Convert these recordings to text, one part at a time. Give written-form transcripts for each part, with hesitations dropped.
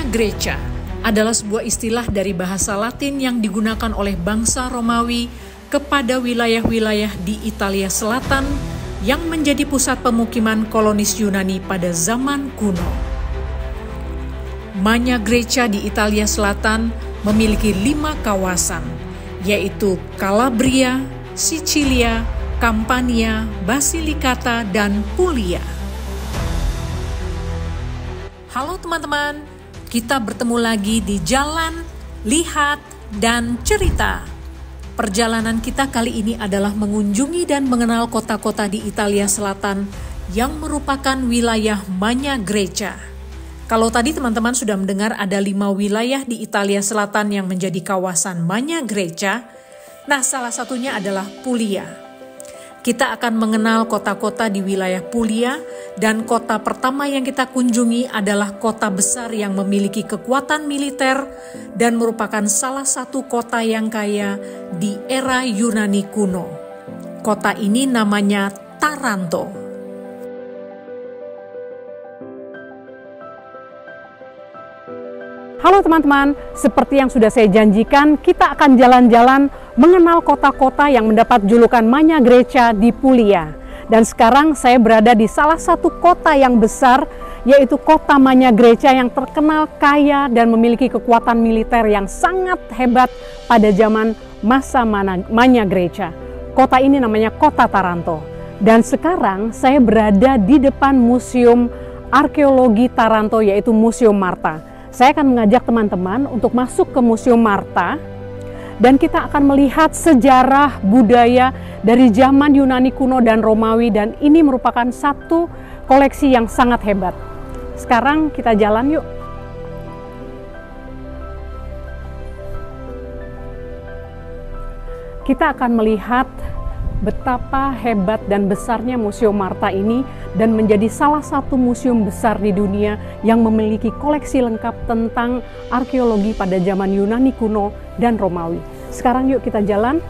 Grecia adalah sebuah istilah dari bahasa Latin yang digunakan oleh bangsa Romawi kepada wilayah-wilayah di Italia Selatan yang menjadi pusat pemukiman kolonis Yunani pada zaman kuno. Magna Grecia di Italia Selatan memiliki 5 kawasan, yaitu Calabria, Sicilia, Campania, Basilicata, dan Puglia. Halo teman-teman, kita bertemu lagi di Jalan, Lihat, dan Cerita. Perjalanan kita kali ini adalah mengunjungi dan mengenal kota-kota di Italia Selatan yang merupakan wilayah Magna Grecia. Kalau tadi teman-teman sudah mendengar ada 5 wilayah di Italia Selatan yang menjadi kawasan Magna Grecia, nah salah satunya adalah Puglia. Kita akan mengenal kota-kota di wilayah Puglia, dan kota pertama yang kita kunjungi adalah kota besar yang memiliki kekuatan militer dan merupakan salah satu kota yang kaya di era Yunani kuno. Kota ini namanya Taranto. Halo teman-teman, seperti yang sudah saya janjikan, kita akan jalan-jalan mengenal kota-kota yang mendapat julukan Magna Grecia di Puglia. Dan sekarang saya berada di salah satu kota yang besar, yaitu kota Magna Grecia yang terkenal kaya dan memiliki kekuatan militer yang sangat hebat pada zaman masa Magna Grecia. Kota ini namanya Kota Taranto. Dan sekarang saya berada di depan Museum Arkeologi Taranto, yaitu Museum Marta. Saya akan mengajak teman-teman untuk masuk ke Museum Marta dan kita akan melihat sejarah budaya dari zaman Yunani kuno dan Romawi, dan ini merupakan satu koleksi yang sangat hebat. Sekarang kita jalan yuk. Kita akan melihat betapa hebat dan besarnya Museum Marta ini dan menjadi salah satu museum besar di dunia yang memiliki koleksi lengkap tentang arkeologi pada zaman Yunani kuno dan Romawi. Sekarang yuk kita jalan,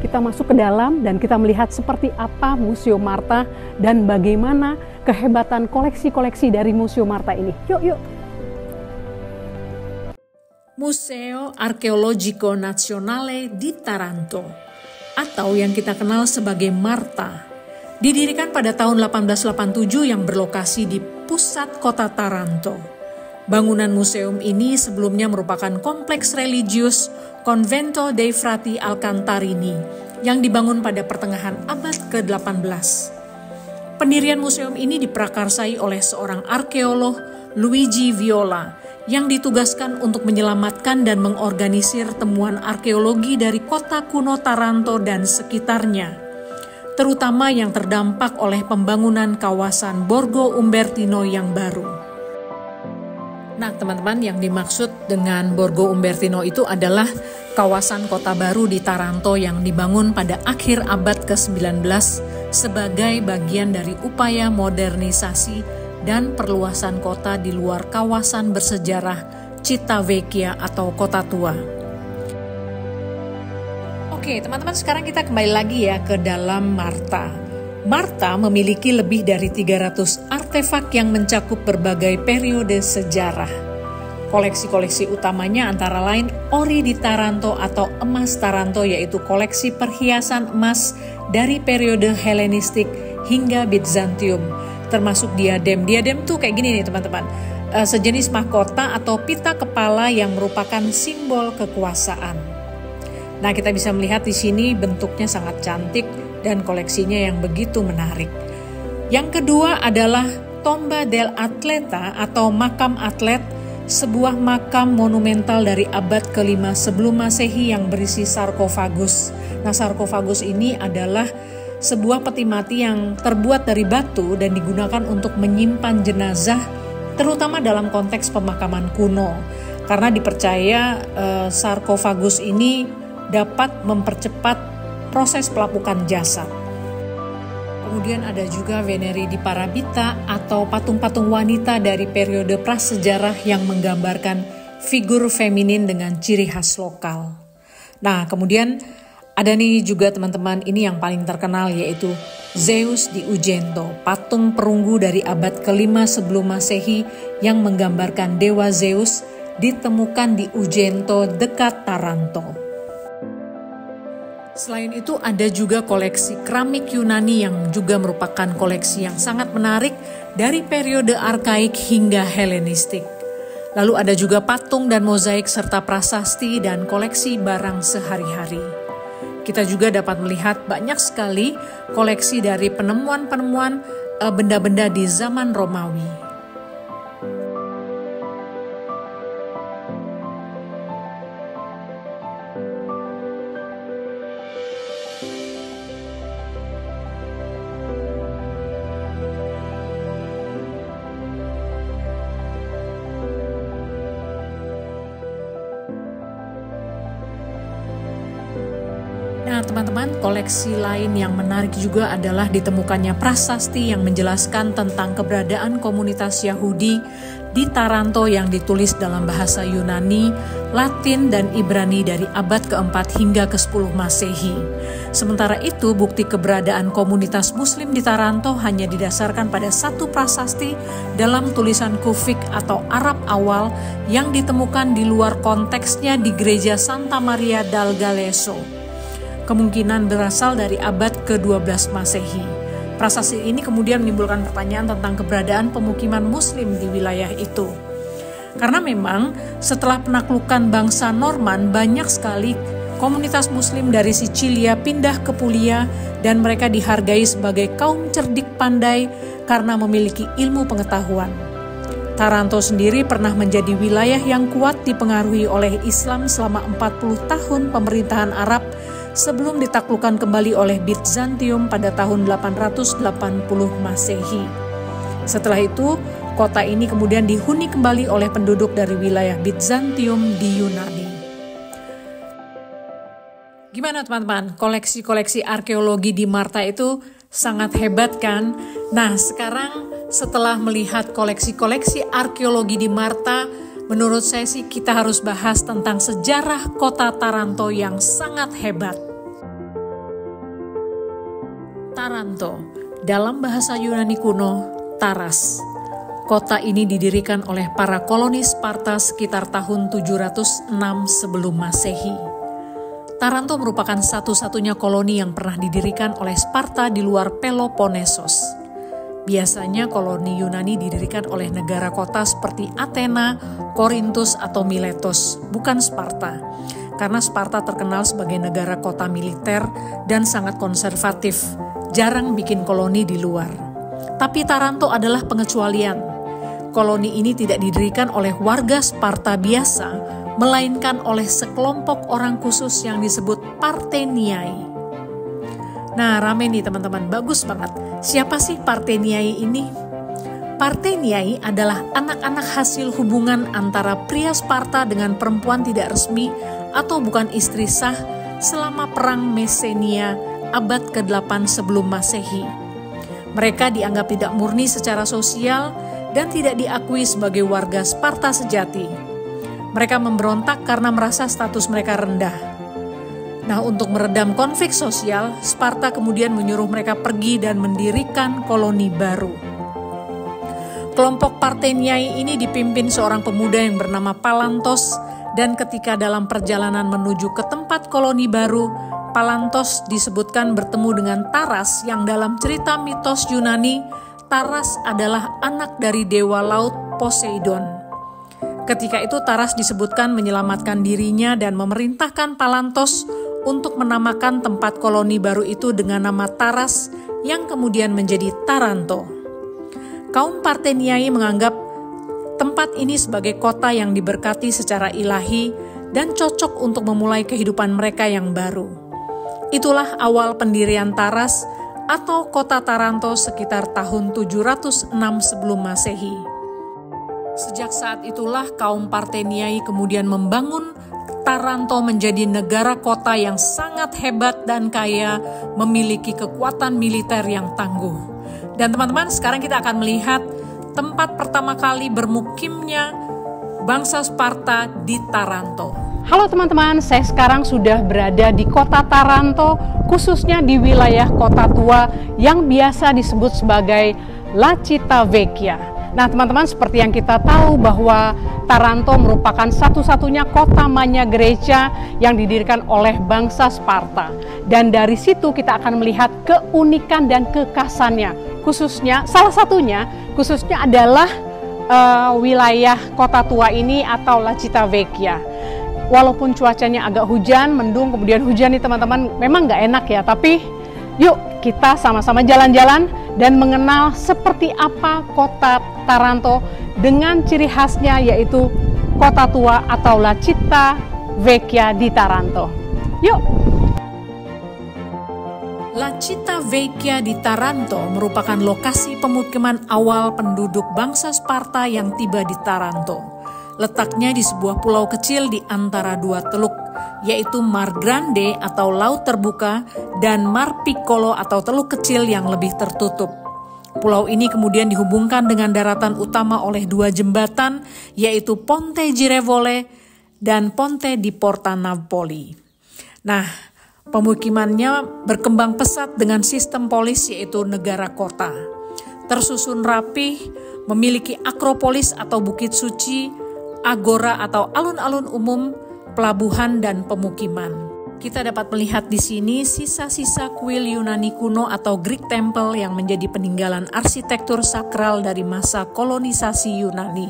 kita masuk ke dalam dan kita melihat seperti apa Museum Marta dan bagaimana kehebatan koleksi-koleksi dari Museum Marta ini. Yuk, yuk. Museo Archeologico Nazionale di Taranto, atau yang kita kenal sebagai Marta, didirikan pada tahun 1887 yang berlokasi di pusat kota Taranto. Bangunan museum ini sebelumnya merupakan kompleks religius Convento dei Frati Alcantarini yang dibangun pada pertengahan abad ke-18. Pendirian museum ini diprakarsai oleh seorang arkeolog, Luigi Viola, yang ditugaskan untuk menyelamatkan dan mengorganisir temuan arkeologi dari kota kuno Taranto dan sekitarnya, terutama yang terdampak oleh pembangunan kawasan Borgo Umbertino yang baru. Nah teman-teman, yang dimaksud dengan Borgo Umbertino itu adalah kawasan kota baru di Taranto yang dibangun pada akhir abad ke-19 sebagai bagian dari upaya modernisasi dan perluasan kota di luar kawasan bersejarah Città Vecchia atau Kota Tua. Oke teman-teman, sekarang kita kembali lagi ya ke dalam Marta. Marta memiliki lebih dari 300 artefak yang mencakup berbagai periode sejarah. Koleksi-koleksi utamanya antara lain ori di Taranto atau emas Taranto, yaitu koleksi perhiasan emas dari periode Helenistik hingga Bizantium, termasuk diadem. Diadem tuh kayak gini nih teman-teman, sejenis mahkota atau pita kepala yang merupakan simbol kekuasaan. Nah kita bisa melihat di sini bentuknya sangat cantik dan koleksinya yang begitu menarik. Yang kedua adalah Tomba del Atleta atau makam atlet, sebuah makam monumental dari abad ke-5 sebelum Masehi yang berisi sarkofagus. Nah sarkofagus ini adalah sebuah peti mati yang terbuat dari batu dan digunakan untuk menyimpan jenazah, terutama dalam konteks pemakaman kuno, karena dipercaya sarkofagus ini dapat mempercepat proses pelapukan jasad. Kemudian ada juga Veneri di Parabita atau patung-patung wanita dari periode prasejarah yang menggambarkan figur feminin dengan ciri khas lokal. Nah, kemudian Ada nih juga teman-teman, ini yang paling terkenal yaitu Zeus di Ugento, patung perunggu dari abad ke-5 sebelum Masehi yang menggambarkan dewa Zeus ditemukan di Ugento dekat Taranto. Selain itu ada juga koleksi keramik Yunani yang juga merupakan koleksi yang sangat menarik dari periode arkaik hingga Helenistik. Lalu ada juga patung dan mozaik serta prasasti dan koleksi barang sehari-hari. Kita juga dapat melihat banyak sekali koleksi dari penemuan-penemuan benda-benda di zaman Romawi. Nah teman-teman, koleksi lain yang menarik juga adalah ditemukannya prasasti yang menjelaskan tentang keberadaan komunitas Yahudi di Taranto yang ditulis dalam bahasa Yunani, Latin, dan Ibrani dari abad ke-4 hingga ke-10 Masehi. Sementara itu, bukti keberadaan komunitas Muslim di Taranto hanya didasarkan pada satu prasasti dalam tulisan kufik atau Arab awal yang ditemukan di luar konteksnya di gereja Santa Maria dal Galesso. Kemungkinan berasal dari abad ke-12 Masehi. Prasasti ini kemudian menimbulkan pertanyaan tentang keberadaan pemukiman Muslim di wilayah itu. Karena memang setelah penaklukan bangsa Norman, banyak sekali komunitas Muslim dari Sicilia pindah ke Puglia dan mereka dihargai sebagai kaum cerdik pandai karena memiliki ilmu pengetahuan. Taranto sendiri pernah menjadi wilayah yang kuat dipengaruhi oleh Islam selama 40 tahun pemerintahan Arab sebelum ditaklukkan kembali oleh Bizantium pada tahun 880 Masehi. Setelah itu, kota ini kemudian dihuni kembali oleh penduduk dari wilayah Bizantium di Yunani. Gimana teman-teman? Koleksi-koleksi arkeologi di Marta itu sangat hebat kan? Nah, sekarang setelah melihat koleksi-koleksi arkeologi di Marta, menurut saya sih kita harus bahas tentang sejarah kota Taranto yang sangat hebat. Taranto, dalam bahasa Yunani kuno, Taras. Kota ini didirikan oleh para koloni Sparta sekitar tahun 706 sebelum Masehi. Taranto merupakan satu-satunya koloni yang pernah didirikan oleh Sparta di luar Peloponnesos. Biasanya koloni Yunani didirikan oleh negara kota seperti Athena, Korintus, atau Miletos, bukan Sparta. Karena Sparta terkenal sebagai negara kota militer dan sangat konservatif, jarang bikin koloni di luar. Tapi Taranto adalah pengecualian. Koloni ini tidak didirikan oleh warga Sparta biasa, melainkan oleh sekelompok orang khusus yang disebut Parteniai. Nah, rame nih teman-teman, bagus banget. Siapa sih Parteniai ini? Parteniai adalah anak-anak hasil hubungan antara pria Sparta dengan perempuan tidak resmi atau bukan istri sah selama Perang Messenia abad ke-8 sebelum Masehi. Mereka dianggap tidak murni secara sosial dan tidak diakui sebagai warga Sparta sejati. Mereka memberontak karena merasa status mereka rendah. Nah, untuk meredam konflik sosial, Sparta kemudian menyuruh mereka pergi dan mendirikan koloni baru. Kelompok Parteniai ini dipimpin seorang pemuda yang bernama Palantos, dan ketika dalam perjalanan menuju ke tempat koloni baru, Palantos disebutkan bertemu dengan Taras yang dalam cerita mitos Yunani, Taras adalah anak dari dewa laut Poseidon. Ketika itu Taras disebutkan menyelamatkan dirinya dan memerintahkan Palantos untuk menamakan tempat koloni baru itu dengan nama Taras yang kemudian menjadi Taranto. Kaum Parteniai menganggap tempat ini sebagai kota yang diberkati secara ilahi dan cocok untuk memulai kehidupan mereka yang baru. Itulah awal pendirian Taras atau kota Taranto sekitar tahun 706 sebelum Masehi. Sejak saat itulah kaum Parteniai kemudian membangun Taranto menjadi negara kota yang sangat hebat dan kaya, memiliki kekuatan militer yang tangguh. Dan teman-teman, sekarang kita akan melihat tempat pertama kali bermukimnya bangsa Sparta di Taranto. Halo teman-teman, saya sekarang sudah berada di kota Taranto, khususnya di wilayah kota tua yang biasa disebut sebagai La Città Vecchia. Nah teman-teman, seperti yang kita tahu bahwa Taranto merupakan satu-satunya kota Magna Graecia yang didirikan oleh bangsa Sparta. Dan dari situ kita akan melihat keunikan dan kekhasannya. Khususnya, salah satunya adalah wilayah kota tua ini atau La Città Vecchia. Walaupun cuacanya agak hujan, mendung, kemudian hujan nih teman-teman, memang nggak enak ya, tapi yuk kita sama-sama jalan-jalan dan mengenal seperti apa kota Taranto dengan ciri khasnya yaitu kota tua atau La Città Vecchia di Taranto. Yuk! La Città Vecchia di Taranto merupakan lokasi pemukiman awal penduduk bangsa Sparta yang tiba di Taranto. Letaknya di sebuah pulau kecil di antara dua teluk, yaitu Mar Grande atau Laut Terbuka dan Mar Piccolo atau teluk kecil yang lebih tertutup. Pulau ini kemudian dihubungkan dengan daratan utama oleh dua jembatan, yaitu Ponte Girevole dan Ponte di Porta Napoli. Nah, pemukimannya berkembang pesat dengan sistem polis yaitu negara kota. Tersusun rapih, memiliki akropolis atau bukit suci, agora atau alun-alun umum, pelabuhan dan pemukiman. Kita dapat melihat di sini sisa-sisa kuil Yunani kuno atau Greek Temple yang menjadi peninggalan arsitektur sakral dari masa kolonisasi Yunani.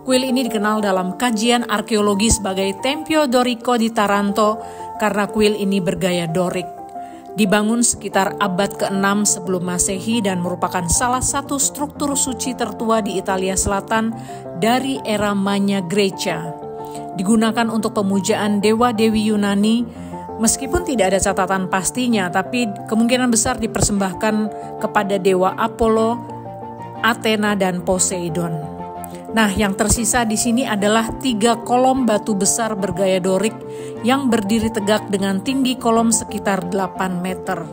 Kuil ini dikenal dalam kajian arkeologi sebagai Tempio Dorico di Taranto karena kuil ini bergaya Dorik. Dibangun sekitar abad ke-6 sebelum Masehi dan merupakan salah satu struktur suci tertua di Italia Selatan dari era Magna Graecia. Digunakan untuk pemujaan dewa-dewi Yunani, meskipun tidak ada catatan pastinya, tapi kemungkinan besar dipersembahkan kepada dewa Apollo, Athena, dan Poseidon. Nah, yang tersisa di sini adalah 3 kolom batu besar bergaya Dorik yang berdiri tegak dengan tinggi kolom sekitar 8 meter.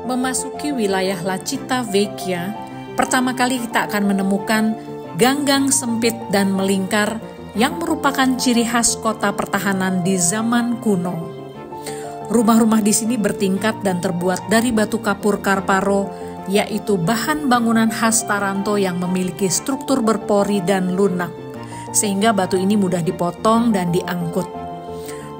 Memasuki wilayah La Città Vecchia, pertama kali kita akan menemukan gang-gang sempit dan melingkar yang merupakan ciri khas kota pertahanan di zaman kuno. Rumah-rumah di sini bertingkat dan terbuat dari batu kapur Karparo, yaitu bahan bangunan khas Taranto yang memiliki struktur berpori dan lunak, sehingga batu ini mudah dipotong dan diangkut.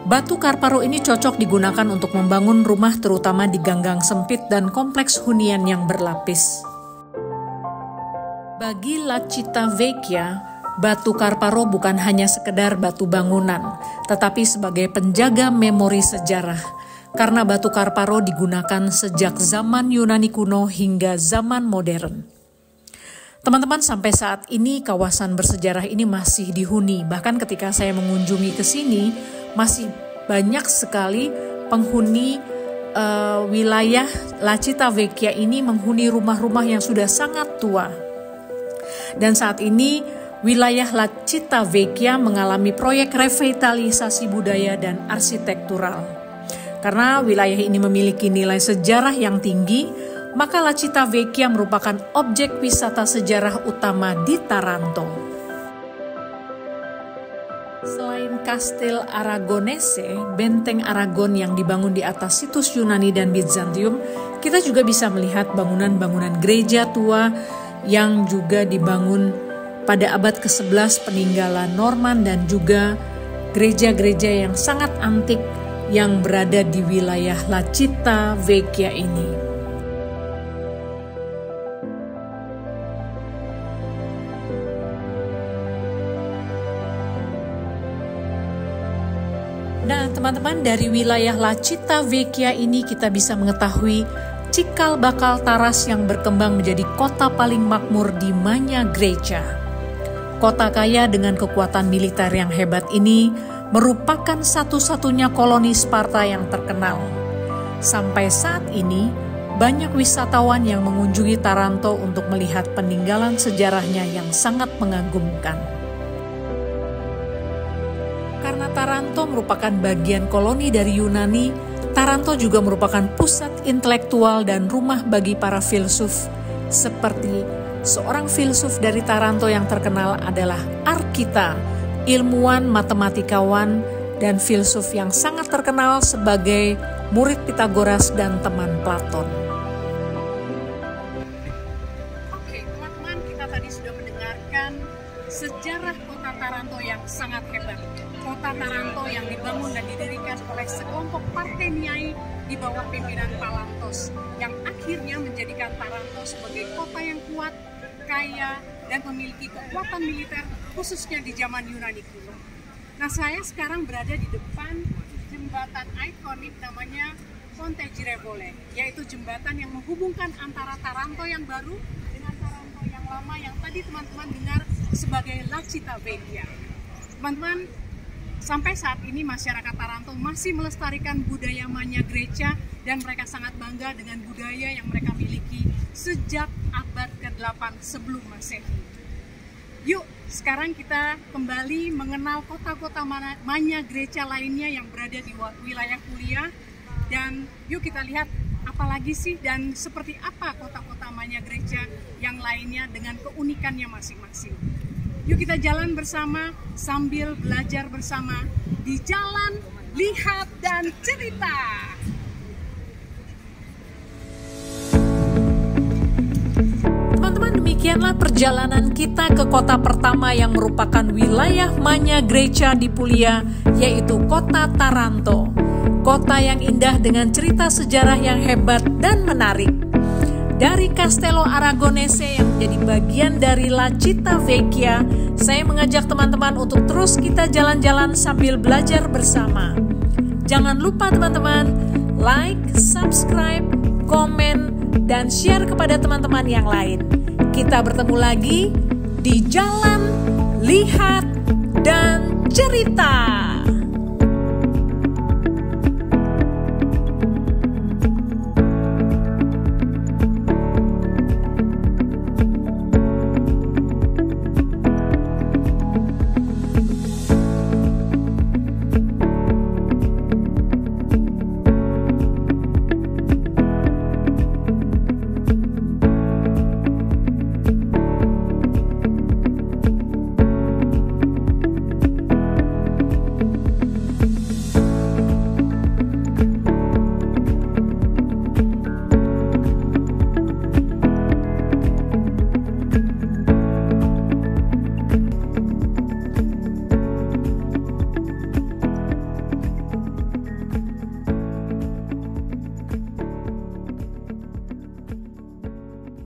Batu Karparo ini cocok digunakan untuk membangun rumah terutama di gang-gang sempit dan kompleks hunian yang berlapis. Bagi La Città Vecchia, batu Karparo bukan hanya sekedar batu bangunan, tetapi sebagai penjaga memori sejarah. Karena batu Karparo digunakan sejak zaman Yunani kuno hingga zaman modern. Teman-teman, sampai saat ini kawasan bersejarah ini masih dihuni. Bahkan ketika saya mengunjungi ke sini, masih banyak sekali penghuni wilayah La Città Vecchia ini menghuni rumah-rumah yang sudah sangat tua. Dan saat ini wilayah La Città Vecchia mengalami proyek revitalisasi budaya dan arsitektural. Karena wilayah ini memiliki nilai sejarah yang tinggi, maka La Città Vecchia merupakan objek wisata sejarah utama di Taranto. Selain Kastil Aragonese, benteng Aragon yang dibangun di atas situs Yunani dan Bizantium, kita juga bisa melihat bangunan-bangunan gereja tua yang juga dibangun pada abad ke-11 peninggalan Norman dan juga gereja-gereja yang sangat antik yang berada di wilayah La Città Vecchia ini. Nah, teman-teman, dari wilayah La Città Vecchia ini kita bisa mengetahui cikal bakal Taras yang berkembang menjadi kota paling makmur di Magna Graecia. Kota kaya dengan kekuatan militer yang hebat ini merupakan satu-satunya koloni Sparta yang terkenal. Sampai saat ini, banyak wisatawan yang mengunjungi Taranto untuk melihat peninggalan sejarahnya yang sangat mengagumkan. Karena Taranto merupakan bagian koloni dari Yunani, Taranto juga merupakan pusat intelektual dan rumah bagi para filsuf seperti Seorang filsuf dari Taranto yang terkenal adalah Arkita, ilmuwan, matematikawan, dan filsuf yang sangat terkenal sebagai murid Pitagoras dan teman Platon. Oke, teman-teman, kita tadi sudah mendengarkan sejarah kota Taranto yang sangat hebat. Kota Taranto yang dibangun dan didirikan oleh sekelompok Parteniai di bawah pimpinan Palantos, yang akhirnya menjadikan Taranto sebagai kota yang kuat, kaya, dan memiliki kekuatan militer khususnya di zaman Yunani kuno. Nah, saya sekarang berada di depan jembatan ikonik namanya Ponte Girevole, yaitu jembatan yang menghubungkan antara Taranto yang baru dengan Taranto yang lama yang tadi teman-teman dengar sebagai La Città Vecchia. Teman-teman, sampai saat ini masyarakat Taranto masih melestarikan budaya Magna Graecia dan mereka sangat bangga dengan budaya yang mereka miliki sejak abad ke-8 sebelum Masehi. Yuk, sekarang kita kembali mengenal kota-kota Magna Graecia lainnya yang berada di wilayah Puglia. Dan yuk kita lihat apalagi sih dan seperti apa kota-kota Magna Graecia yang lainnya dengan keunikannya masing-masing. Yuk kita jalan bersama sambil belajar bersama di Jalan, Lihat, dan Cerita. Teman-teman, demikianlah perjalanan kita ke kota pertama yang merupakan wilayah Magna Graecia di Puglia, yaitu kota Taranto. Kota yang indah dengan cerita sejarah yang hebat dan menarik. Dari Castello Aragonese yang menjadi bagian dari La Città Vecchia, saya mengajak teman-teman untuk terus kita jalan-jalan sambil belajar bersama. Jangan lupa teman-teman, like, subscribe, komen, dan share kepada teman-teman yang lain. Kita bertemu lagi di Jalan, Lihat, dan Cerita.